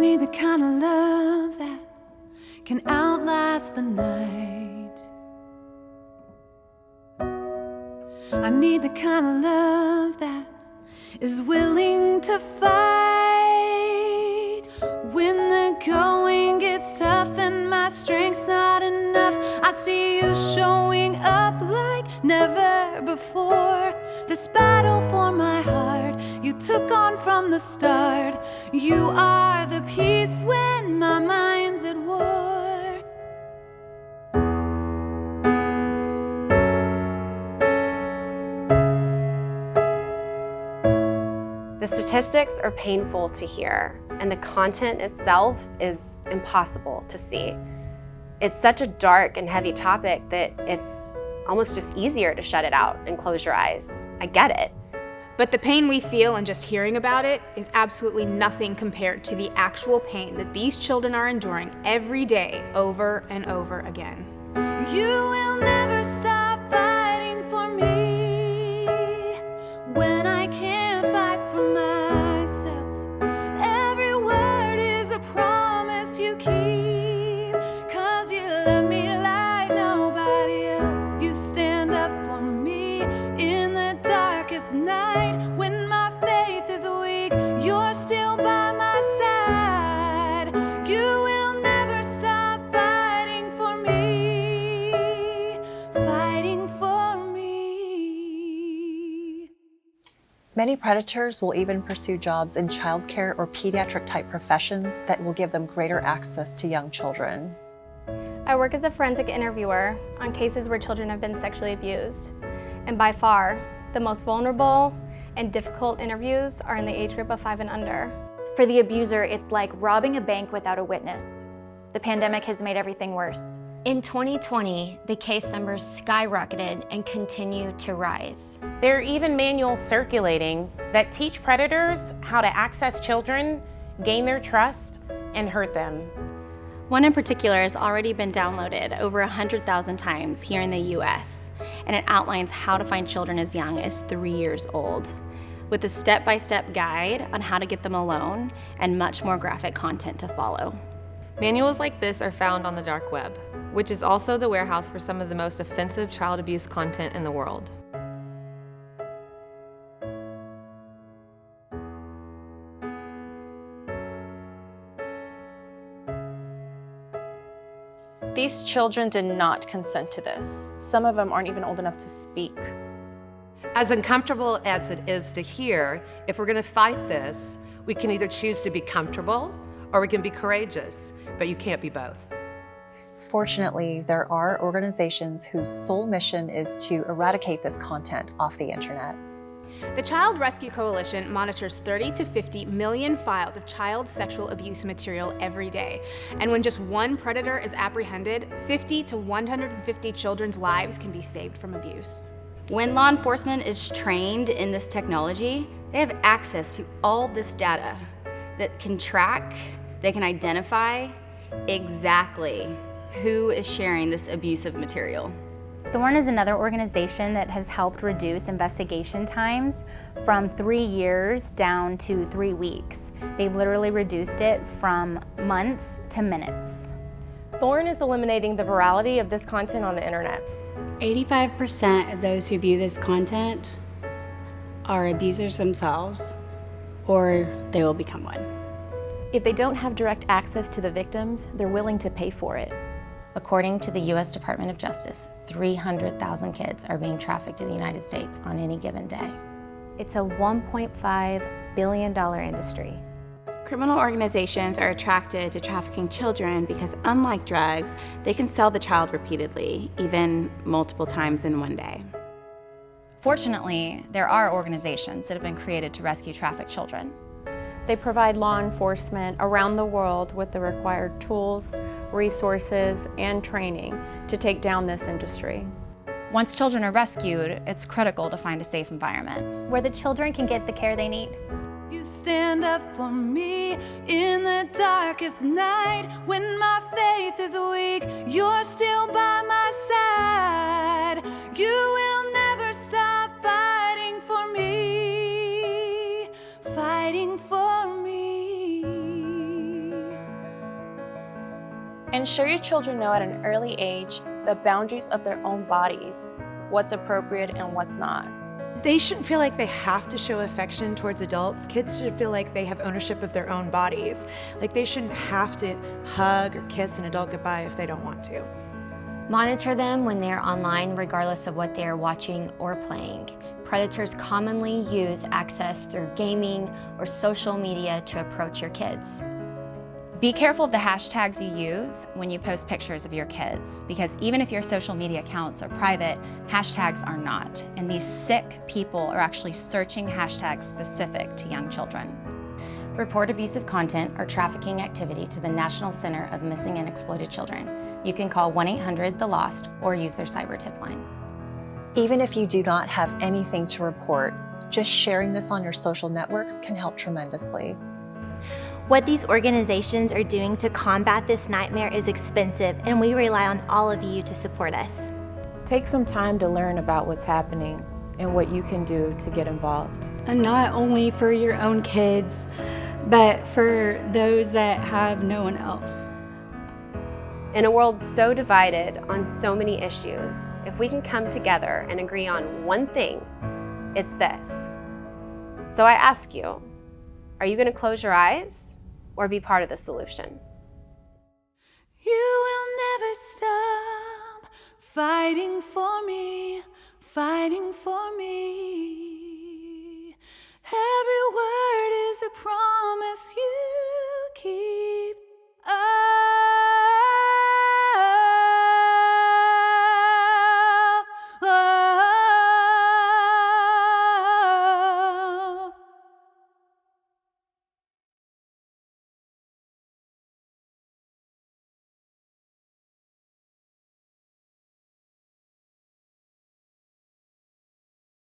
need the kind of love that can outlast the night. I need the kind of love that is willing to fight when the going gets tough and my strength's not enough. I see you showing up like never before. This battle for my heart you took on from the start. You are the peace when my mind's at war. The statistics are painful to hear, and the content itself is impossible to see. It's such a dark and heavy topic that it's almost just easier to shut it out and close your eyes. I get it. But the pain we feel in just hearing about it is absolutely nothing compared to the actual pain that these children are enduring every day over and over again. You will never stop fighting for me when I can't fight for myself. Every word is a promise you keep, 'cause you love me like nobody else. You stand up for me in the darkest night. When my faith is weak, you're still by my side. You will never stop fighting for me, fighting for me. Many predators will even pursue jobs in childcare or pediatric-type professions that will give them greater access to young children. I work as a forensic interviewer on cases where children have been sexually abused. And by far, the most vulnerable and difficult interviews are in the age group of 5 and under. For the abuser, it's like robbing a bank without a witness. The pandemic has made everything worse. In 2020, the case numbers skyrocketed and continue to rise. There are even manuals circulating that teach predators how to access children, gain their trust, and hurt them. One in particular has already been downloaded over 100,000 times here in the US, and it outlines how to find children as young as 3 years old, with a step-by-step guide on how to get them alone and much more graphic content to follow. Manuals like this are found on the dark web, which is also the warehouse for some of the most offensive child abuse content in the world. These children did not consent to this. Some of them aren't even old enough to speak. As uncomfortable as it is to hear, if we're gonna fight this, we can either choose to be comfortable or we can be courageous, but you can't be both. Fortunately, there are organizations whose sole mission is to eradicate this content off the internet. The Child Rescue Coalition monitors 30 to 50 million files of child sexual abuse material every day. And when just one predator is apprehended, 50 to 150 children's lives can be saved from abuse. When law enforcement is trained in this technology, they have access to all this data that can track, they can identify exactly who is sharing this abusive material. Thorn is another organization that has helped reduce investigation times from 3 years down to 3 weeks. They've literally reduced it from months to minutes. Thorn is eliminating the virality of this content on the internet. 85% of those who view this content are abusers themselves, or they will become one. If they don't have direct access to the victims, they're willing to pay for it. According to the U.S. Department of Justice, 300,000 kids are being trafficked to the United States on any given day. It's a $1.5 billion industry. Criminal organizations are attracted to trafficking children because, unlike drugs, they can sell the child repeatedly, even multiple times in one day. Fortunately, there are organizations that have been created to rescue trafficked children. They provide law enforcement around the world with the required tools, resources, and training to take down this industry. Once children are rescued, it's critical to find a safe environment where the children can get the care they need. You stand up for me in the darkest night. When my faith is weak, you're still by my side. You will never stop fighting for me, fighting for me. Ensure your children know at an early age the boundaries of their own bodies, what's appropriate and what's not. They shouldn't feel like they have to show affection towards adults. Kids should feel like they have ownership of their own bodies. Like they shouldn't have to hug or kiss an adult goodbye if they don't want to. Monitor them when they're online, regardless of what they are watching or playing. Predators commonly use access through gaming or social media to approach your kids. Be careful of the hashtags you use when you post pictures of your kids, because even if your social media accounts are private, hashtags are not. And these sick people are actually searching hashtags specific to young children. Report abusive content or trafficking activity to the National Center of Missing and Exploited Children. You can call 1-800-THE-LOST or use their cyber tip line. Even if you do not have anything to report, just sharing this on your social networks can help tremendously. What these organizations are doing to combat this nightmare is expensive, and we rely on all of you to support us. Take some time to learn about what's happening and what you can do to get involved. And not only for your own kids, but for those that have no one else. In a world so divided on so many issues, if we can come together and agree on one thing, it's this. So I ask you, are you going to close your eyes or be part of the solution? You will never stop fighting for me, fighting for